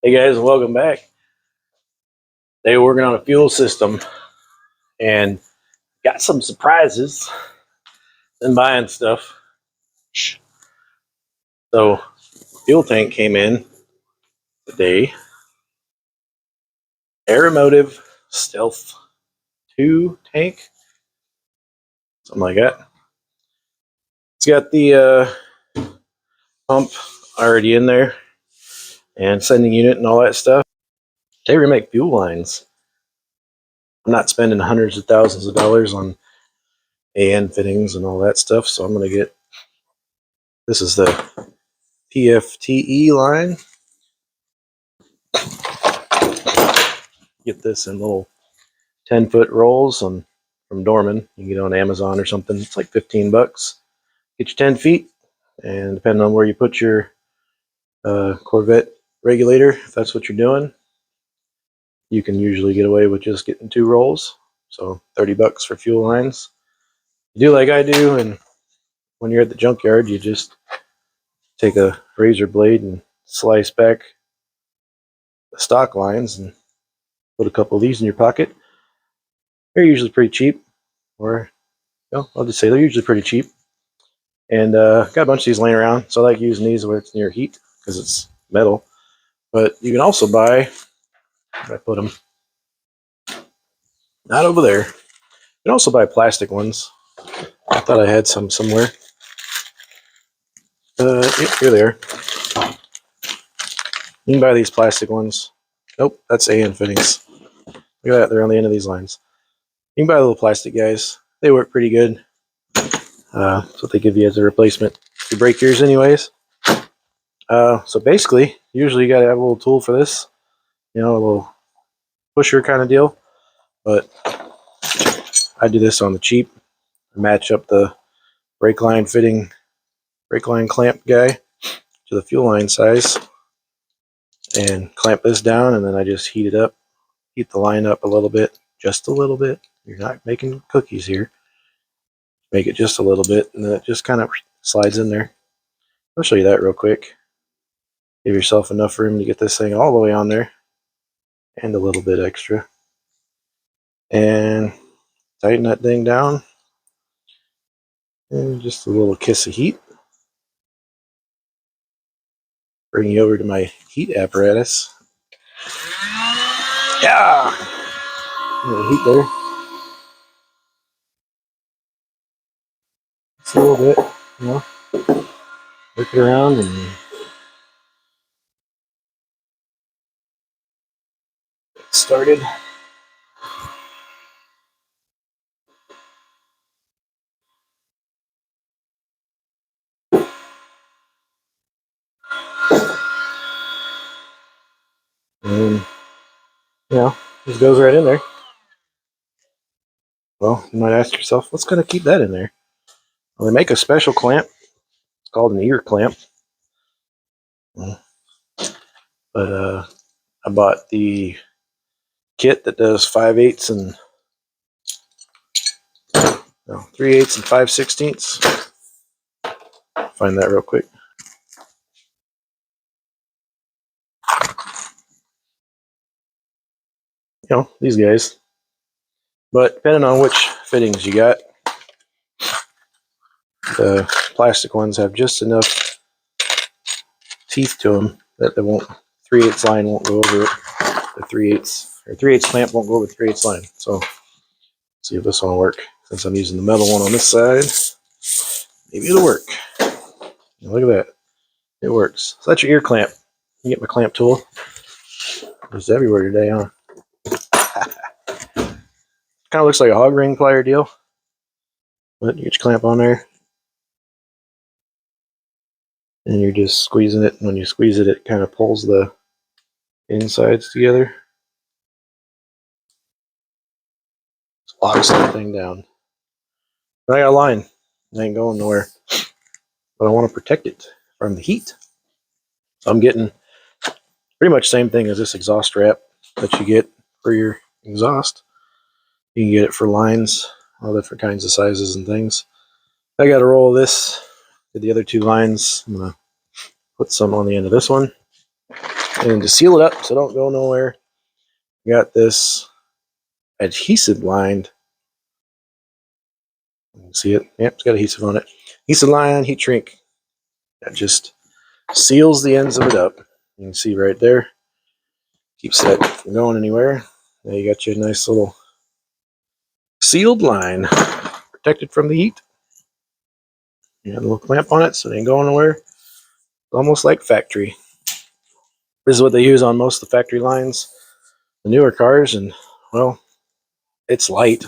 Hey guys, welcome back. They were working on a fuel system and got some surprises and buying stuff. So, fuel tank came in today. Aeromotive Stealth 2 tank, something like that. It's got the pump already in there and sending unit and all that stuff. They remake fuel lines. I'm not spending hundreds of thousands of dollars on AN fittings and all that stuff, so I'm going to get, this is the PFTE line. Get this in little 10-foot rolls from Dorman. You can get it on Amazon or something. It's like 15 bucks. Get you 10 feet, and depending on where you put your Corvette regulator, if that's what you're doing, you can usually get away with just getting 2 rolls. So 30 bucks for fuel lines. You do like I do, and when you're at the junkyard, you just take a razor blade and slice back the stock lines and put a couple of these in your pocket. They're usually pretty cheap, or I'll just say they're usually pretty cheap. And got a bunch of these laying around, so I like using these where it's near heat because it's metal. But you can also buy, I put them not over there. You can also buy plastic ones. I thought I had some somewhere. Yep, here they are. You can buy these plastic ones. Nope, that's AN fittings. Look at that, they're on the end of these lines. You can buy little plastic guys. They work pretty good. That's what they give you as a replacement. You break yours anyways. So basically, usually you got to have a little tool for this. A little pusher kind of deal. But I do this on the cheap. Match up the brake line clamp guy to the fuel line size. And clamp this down, and then I just heat it up. Heat the line up a little bit. Just a little bit. You're not making cookies here. Make it just a little bit, and then it just kind of slides in there. I'll show you that real quick. Give yourself enough room to get this thing all the way on there. And a little bit extra. And tighten that thing down. And just a little kiss of heat. Bring you over to my heat apparatus. Yeah! A little heat there. Just a little bit, work it around and get started. And just goes right in there. Well, you might ask yourself, what's going to keep that in there? Well, they make a special clamp. It's called an ear clamp. But I bought the kit that does 5/8 and 3/8 and 5/16. Find that real quick. These guys. But depending on which fittings you got, the plastic ones have just enough teeth to them that they won't. 3/8 line won't go over it. The 3/8 clamp won't go over the 3/8 line. So see if this one will work. Since I'm using the metal one on this side, maybe it'll work. Look at that. It works. So that's your ear clamp. You get my clamp tool. It's everywhere today, huh? Kind of looks like a hog ring plier deal. But you get your clamp on there. And you're just squeezing it. And when you squeeze it, it kind of pulls the insides together. Just locks that thing down. I got a line. It ain't going nowhere. But I want to protect it from the heat. So I'm getting pretty much the same thing as this exhaust strap that you get for your exhaust. You can get it for lines, all different kinds of sizes and things. I got a roll of this. Did the other 2 lines. I'm going to put some on the end of this one. And to seal it up so don't go nowhere, we got this adhesive lined. You can see it. Yep, it's got adhesive on it. Adhesive line, heat shrink. That just seals the ends of it up. You can see right there. Keeps that from going anywhere. Now you got your nice little sealed line, protected from the heat. You got a little clamp on it so it ain't going nowhere. Almost like factory. This is what they use on most of the factory lines, the newer cars, and well, it's light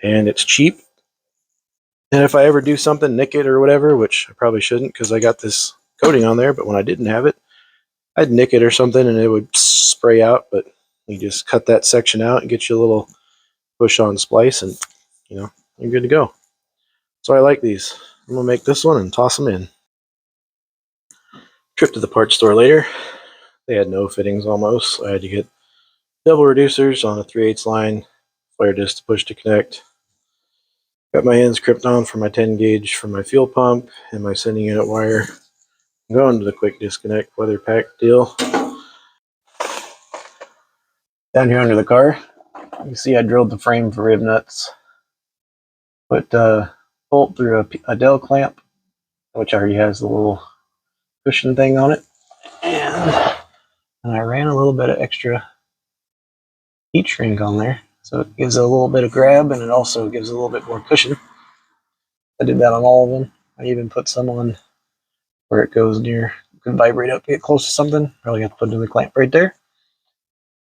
and it's cheap. And if I ever do something, nick it or whatever, which I probably shouldn't because I got this coating on there, but when I didn't have it, I'd nick it or something and it would spray out. But you just cut that section out and get you a little push on splice, and you're good to go. So I like these. I'm gonna make this one and toss them in. Trip to the parts store later. They had no fittings almost. So I had to get double reducers on a 3/8 line, flare disc to push to connect. Got my ends crimped on for my 10 gauge for my fuel pump and my sending unit wire. I'm going to the quick disconnect weather pack deal. Down here under the car, you can see I drilled the frame for rib nuts. Put a bolt through a Dell clamp, which already has the little cushion thing on it. And I ran a little bit of extra heat shrink on there. So it gives it a little bit of grab and it also gives it a little bit more cushion. I did that on all of them. I even put some on where it goes near, can vibrate up, get close to something. Probably have to put another clamp right there.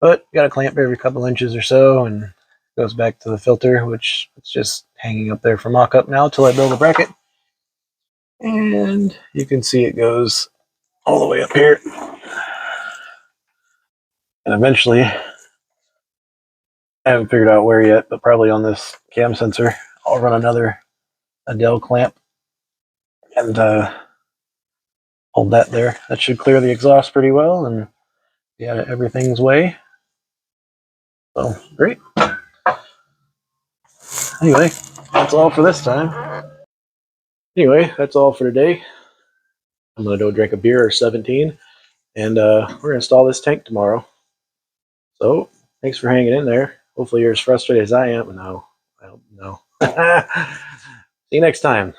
But you got to clamp every couple inches or so, and it goes back to the filter, which it's just hanging up there for mock-up now until I build a bracket. And you can see it goes all the way up here. And eventually, I haven't figured out where yet, but probably on this cam sensor, I'll run another Adele clamp and hold that there. That should clear the exhaust pretty well and get it everything's way. So, great. Anyway, that's all for this time. Anyway, that's all for today. I'm going to go drink a beer or 17, and we're going to install this tank tomorrow. So, thanks for hanging in there. Hopefully you're as frustrated as I am. No, I don't know. See you next time.